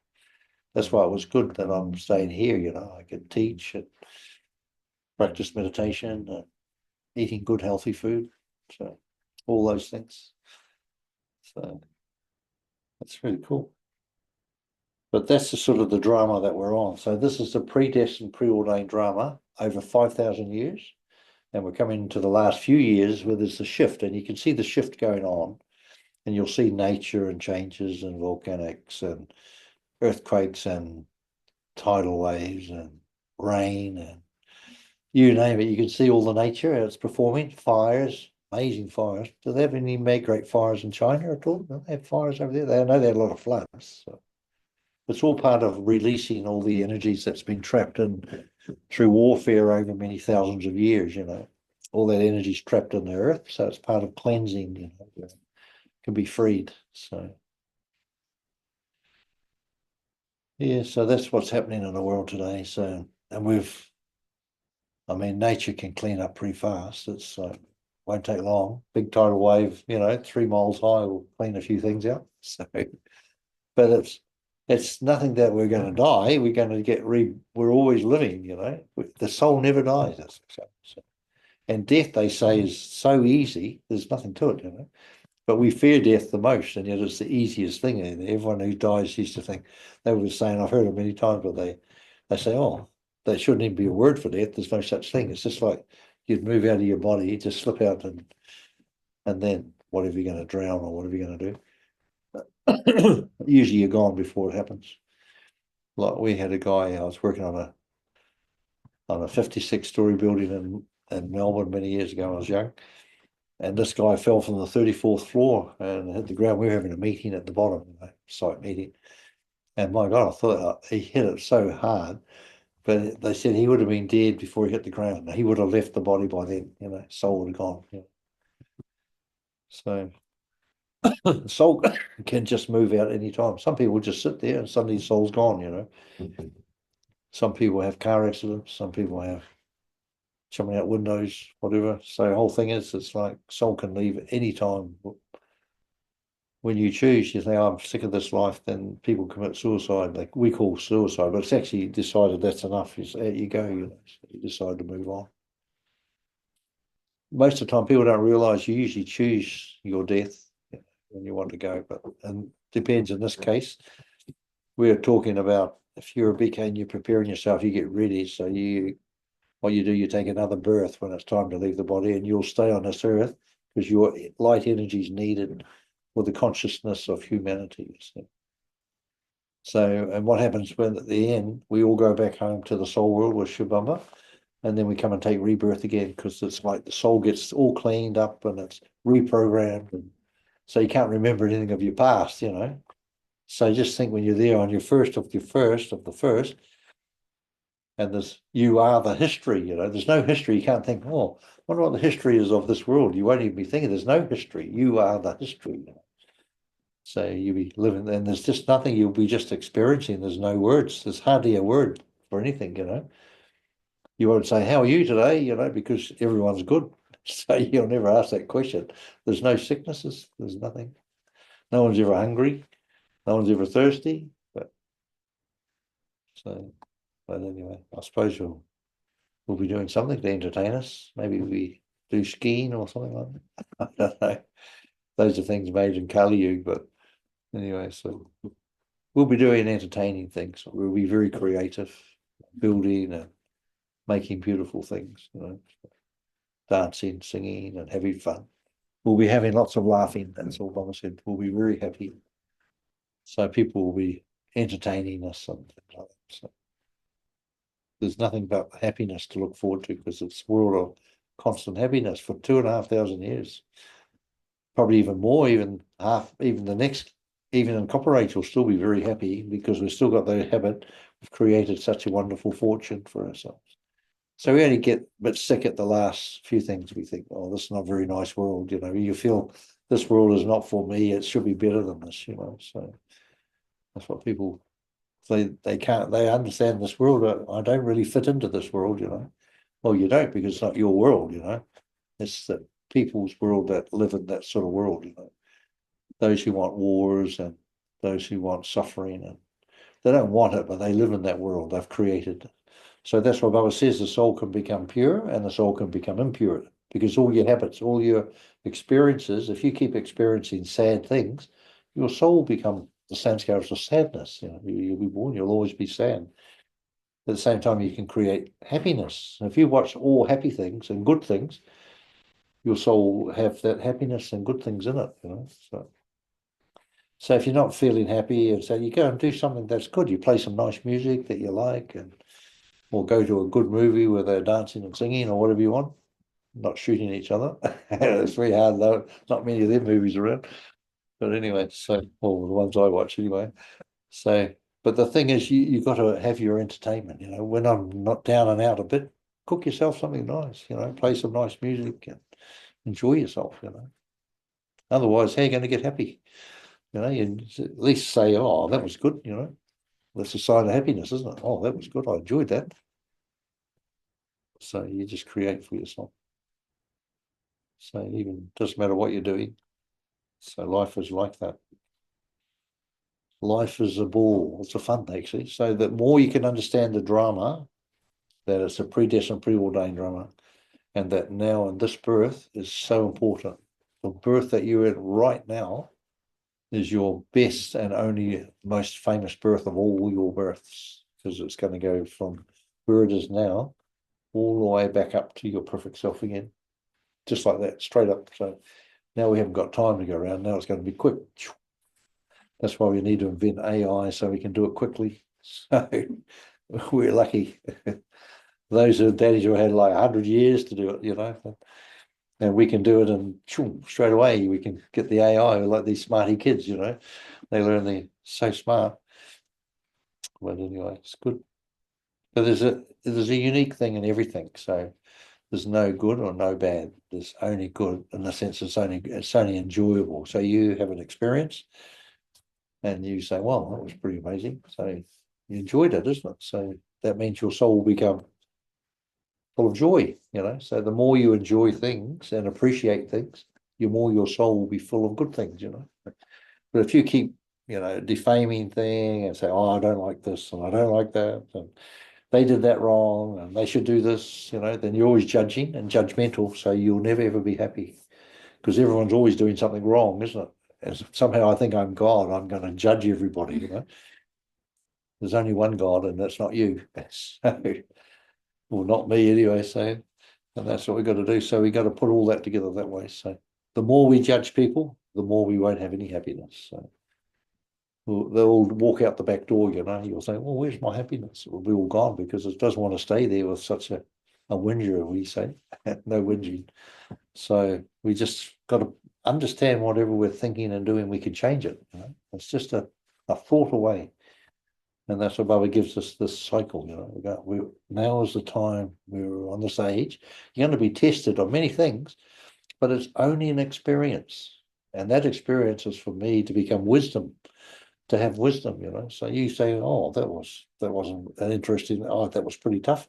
[SPEAKER 1] That's why it was good that I'm staying here, you know, I could teach and practice meditation, eating good, healthy food. So all those things. So that's really cool. But that's the sort of the drama that we're on. So this is the predestined, preordained drama over 5,000 years. And we're coming into the last few years where there's a shift, and you can see the shift going on, and you'll see nature and changes and volcanics and earthquakes and tidal waves and rain and you name it. You can see all the nature it's performing. Fires, amazing fires. Do they have any great fires in China at all? Do they have fires over there? I know they had a lot of floods. So it's all part of releasing all the energies that's been trapped in through warfare over many thousands of years, you know. All that energy's trapped in the earth, so it's part of cleansing, you know, it can be freed. So yeah, so that's what's happening in the world today. So and I mean, nature can clean up pretty fast. It's won't take long. Big tidal wave, you know, 3 miles high will clean a few things out. So but it's nothing that we're going to die. We're going to we're always living, you know. The soul never dies. So. And death, they say, is so easy. There's nothing to it, you know. But we fear death the most, and yet it's the easiest thing. And everyone who dies used to think, they were saying, I've heard it many times, but they say, oh, there shouldn't even be a word for death. There's no such thing. It's just like you'd move out of your body, you'd just slip out, and then whatever you're going to drown or whatever you're going to do, usually you're gone before it happens. Like we had a guy, I was working on a 56-story building in Melbourne many years ago when I was young. And this guy fell from the 34th floor and hit the ground. We were having a meeting at the bottom, site meeting. And my God, I thought he hit it so hard, but they said he would have been dead before he hit the ground. He would have left the body by then, soul would have gone. So the soul can just move out any time. Some people just sit there and suddenly the soul's gone. Some people have car accidents, some people have jumping out windows, whatever. So the whole thing is, it's like soul can leave at any time. When you choose, you say, I'm sick of this life, then people commit suicide. Like we call suicide, but it's actually decided that's enough. Out you go, so you decide to move on. Most of the time, people don't realize you usually choose your death when you want to go, and depends in this case. We're talking about if you're a BK and you're preparing yourself, you get ready. So what you do, you take another birth when it's time to leave the body, and you'll stay on this earth because your light energy is needed for the consciousness of humanity. So, and what happens when at the end we all go back home to the soul world with Shubhamba, and then we come and take rebirth again because it's like the soul gets all cleaned up and it's reprogrammed, and so you can't remember anything of your past. So just think when you're there on your first of the first, and you are the history. There's no history. You can't think, oh, I wonder what the history is of this world. You won't even be thinking. There's no history. You are the history. So you'll be living, and there's just nothing. You'll be just experiencing. There's no words. There's hardly a word for anything. You won't say, "How are you today?" Because everyone's good. So you'll never ask that question. There's no sicknesses. There's nothing. No one's ever hungry. No one's ever thirsty. But anyway, I suppose we'll be doing something to entertain us. Maybe we do skiing or something like that. I don't know. Those are things made in Kali Yuga, but anyway, so we'll be doing entertaining things. We'll be very creative, building and making beautiful things, dancing, singing, and having fun. We'll be having lots of laughing. That's all Mama said. We'll be very happy. So people will be entertaining us and things like that. So there's nothing but happiness to look forward to because it's a world of constant happiness for 2,500 years. Probably even more, even in Copper Age, we'll still be very happy because we've still got the habit. We've created such a wonderful fortune for ourselves. So we only get a bit sick at the last few things. We think, oh, this is not a very nice world. You feel this world is not for me. It should be better than this, So that's what people, they understand this world. I don't really fit into this world, Well, you don't because it's not your world, It's the people's world that live in that sort of world, Those who want wars and those who want suffering, and they don't want it, but they live in that world. They've created it. So that's what Baba says, the soul can become pure and the soul can become impure because all your habits, all your experiences, if you keep experiencing sad things, your soul will become the sanskars of sadness. You'll be born, you'll always be sad. At the same time, you can create happiness. If you watch all happy things and good things, your soul will have that happiness and good things in it, So if you're not feeling happy, and so you go and do something that's good. You play some nice music that you like, or go to a good movie where they're dancing and singing or whatever you want, not shooting each other. It's very hard though. Not many of them movies around. But anyway, or the ones I watch anyway. So, but the thing is, you got to have your entertainment. When I'm not down and out a bit, cook yourself something nice. Play some nice music and enjoy yourself. Otherwise, how are you going to get happy? You at least say, "Oh, that was good." That's a sign of happiness, isn't it? Oh, that was good. I enjoyed that. So you just create for yourself. So even doesn't matter what you're doing. So life is like that. Life is a ball. It's a fun, actually. So the more you can understand the drama, that it's a predestined, preordained drama, and that now in this birth is so important. The birth that you're in right now is your best and only most famous birth of all your births, because it's going to go from where it is now all the way back up to your perfect self again. Just like that, straight up. So now we haven't got time to go around. Now it's going to be quick. That's why we need to invent AI so we can do it quickly. So we're lucky. Those are daddies who had like 100 years to do it, and we can do it and straight away. We can get the AI like these smarty kids, they learn they're so smart. But anyway, it's good. But there's a unique thing in everything. So there's no good or no bad. There's only good in the sense it's only enjoyable. So you have an experience and you say, well, that was pretty amazing. So you enjoyed it, isn't it? So that means your soul will become full of joy, So the more you enjoy things and appreciate things, the more your soul will be full of good things. But if you keep, defaming things and say, oh, I don't like this and I don't like that, and they did that wrong and they should do this, then you're always judging and judgmental. So you'll never ever be happy because everyone's always doing something wrong, isn't it? As somehow I think I'm God, I'm going to judge everybody. There's only one God and that's not you. So, well, not me anyway. So, and that's what we've got to do. So we got to put all that together that way. So the more we judge people, the more we won't have any happiness. So they'll walk out the back door, you'll say, well, where's my happiness? It will be all gone because it doesn't want to stay there with such a whinger, we say. No whinging. So we just got to understand whatever we're thinking and doing, we can change it. It's just a thought away. And that's what Baba gives us this cycle, now is the time we're on this age. You're going to be tested on many things, but it's only an experience. And that experience is for me to become wisdom, to have wisdom, So you say, oh, that wasn't an interesting, oh, that was pretty tough.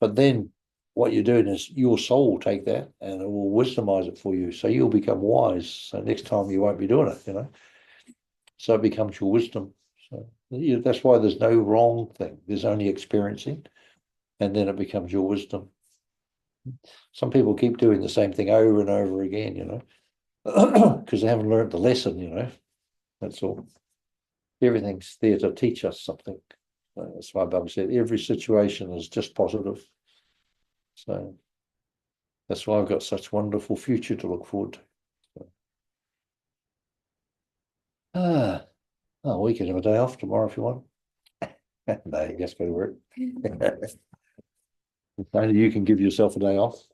[SPEAKER 1] But then what you're doing is your soul will take that and it will wisdomize it for you. So you'll become wise. So next time you won't be doing it, So it becomes your wisdom. So that's why there's no wrong thing. There's only experiencing, and then it becomes your wisdom. Some people keep doing the same thing over and over again, because they haven't learned the lesson, That's all. Everything's there to teach us something. That's why Baba said every situation is just positive. So that's why I've got such wonderful future to look forward to. So. We can have a day off tomorrow if you want. No, you just go to work. Only you can give yourself a day off.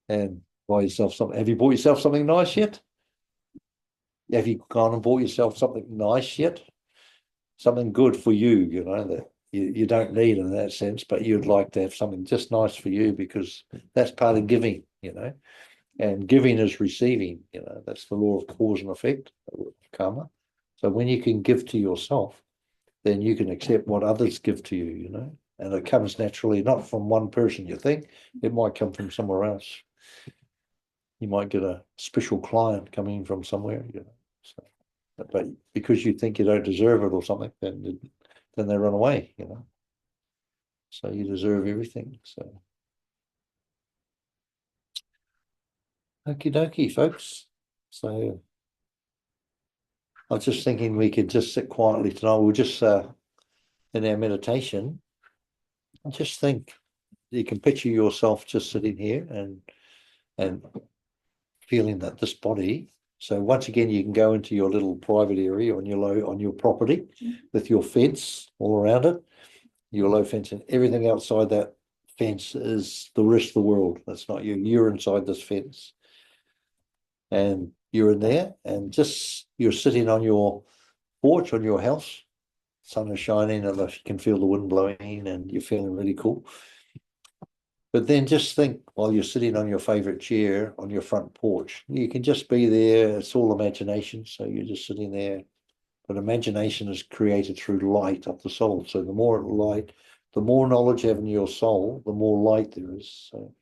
[SPEAKER 1] And buy yourself something. Have you bought yourself something nice yet? Have you gone and bought yourself something nice yet? Something good for you, that you don't need in that sense, but you'd like to have something just nice for you because that's part of giving, And giving is receiving, that's the law of cause and effect, karma. So when you can give to yourself, then you can accept what others give to you, And it comes naturally, not from one person you think, it might come from somewhere else. You might get a special client coming from somewhere, So, but because you think you don't deserve it or something, then they run away, So you deserve everything. So okie dokie, folks. So I was just thinking we could just sit quietly tonight. We'll just in our meditation, just think you can picture yourself just sitting here and feeling that this body. So once again, you can go into your little private area on your property with your fence all around it, your low fence, and everything outside that fence is the rest of the world. That's not you. You're inside this fence, and you're in there, and just you're sitting on your porch on your house. Sun is shining, and you can feel the wind blowing, and you're feeling really cool. But then just think while you're sitting on your favorite chair on your front porch, you can just be there. It's all imagination. So you're just sitting there. But imagination is created through light of the soul. So the more light, the more knowledge you have in your soul, the more light there is. So,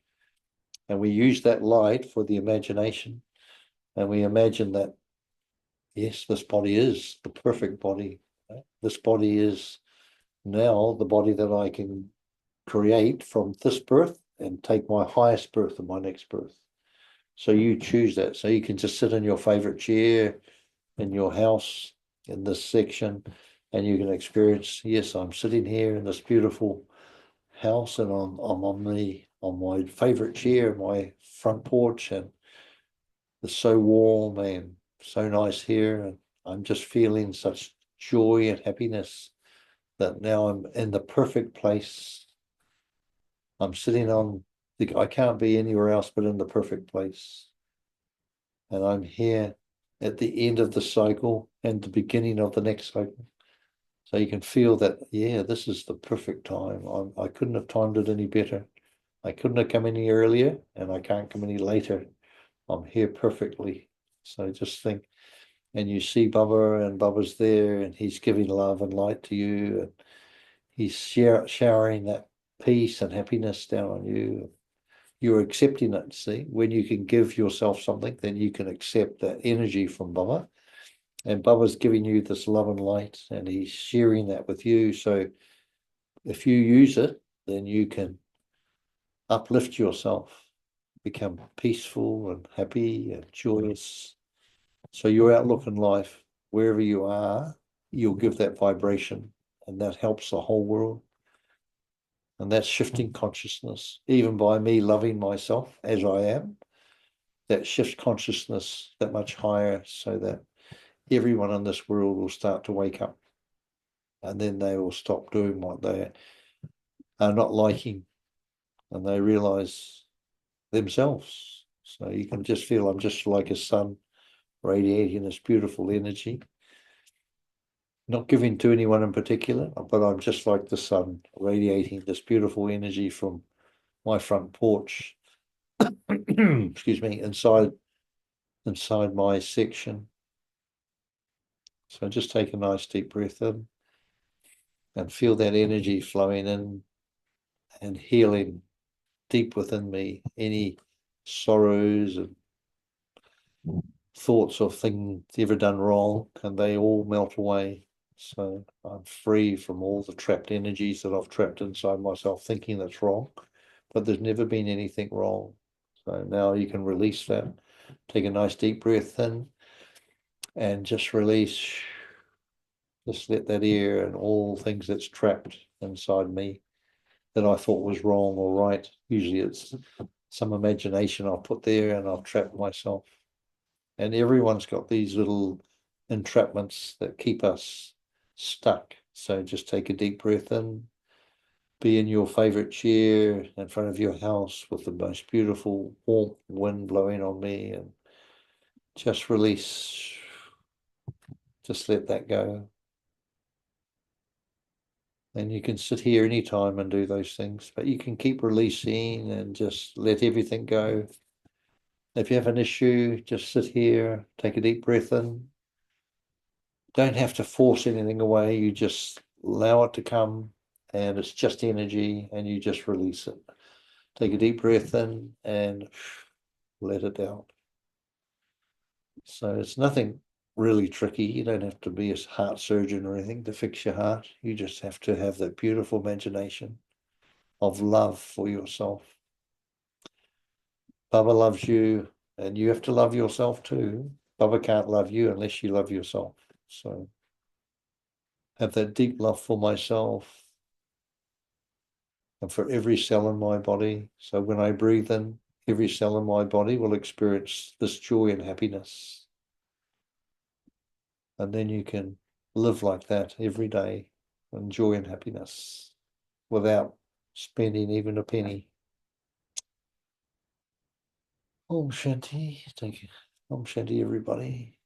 [SPEAKER 1] and we use that light for the imagination. And we imagine that, yes, this body is the perfect body. This body is now the body that I can create from this birth and take my highest birth and my next birth. So you choose that. So you can just sit in your favorite chair in your house in this section and you can experience, yes, I'm sitting here in this beautiful house, and I'm on my favorite chair, my front porch, and it's so warm and so nice here, and I'm just feeling such joy and happiness that now I'm in the perfect place. I'm sitting on I can't be anywhere else but in the perfect place. And I'm here at the end of the cycle and the beginning of the next cycle. So you can feel that, yeah, this is the perfect time. I couldn't have timed it any better. I couldn't have come any earlier, and I can't come any later. I'm here perfectly. So just think, and you see Bubba, and Bubba's there, and he's giving love and light to you, and he's showering that peace and happiness down on you. You're accepting it. See, when you can give yourself something, then you can accept that energy from Bubba. And Bubba's giving you this love and light, and he's sharing that with you. So if you use it, then you can uplift yourself, become peaceful and happy and joyous. So your outlook in life, wherever you are, you'll give that vibration, and that helps the whole world. And that's shifting consciousness, even by me loving myself as I am, that shifts consciousness that much higher, so that everyone in this world will start to wake up, and then they will stop doing what they are not liking, and they realize themselves. So you can just feel I'm just like a sun radiating this beautiful energy, not giving to anyone in particular, but I'm just like the sun radiating this beautiful energy from my front porch, excuse me, inside my section. So just take a nice deep breath in and feel that energy flowing in and healing deep within me any sorrows and thoughts of things ever done wrong, and they all melt away. So I'm free from all the trapped energies that I've trapped inside myself thinking that's wrong, but there's never been anything wrong. So now you can release that. Take a nice deep breath in and just release. Just let that air and all things that's trapped inside me that I thought was wrong or right. Usually it's some imagination I've put there and I've trapped myself. And everyone's got these little entrapments that keep us stuck. So just take a deep breath in, be in your favorite chair in front of your house with the most beautiful warm wind blowing on me, and just release. Just let that go. And you can sit here anytime and do those things, but you can keep releasing and just let everything go. If you have an issue, just sit here, take a deep breath in. Don't have to force anything away. You just allow it to come, and it's just energy, and you just release it. Take a deep breath in and let it out. So it's nothing really tricky. You don't have to be a heart surgeon or anything to fix your heart. You just have to have that beautiful imagination of love for yourself. Baba loves you, and you have to love yourself too. Baba can't love you unless you love yourself. So have that deep love for myself and for every cell in my body. So when I breathe in, every cell in my body will experience this joy and happiness. And then you can live like that every day in joy and happiness without spending even a penny. Om Shanti. Thank you. Om Shanti, everybody.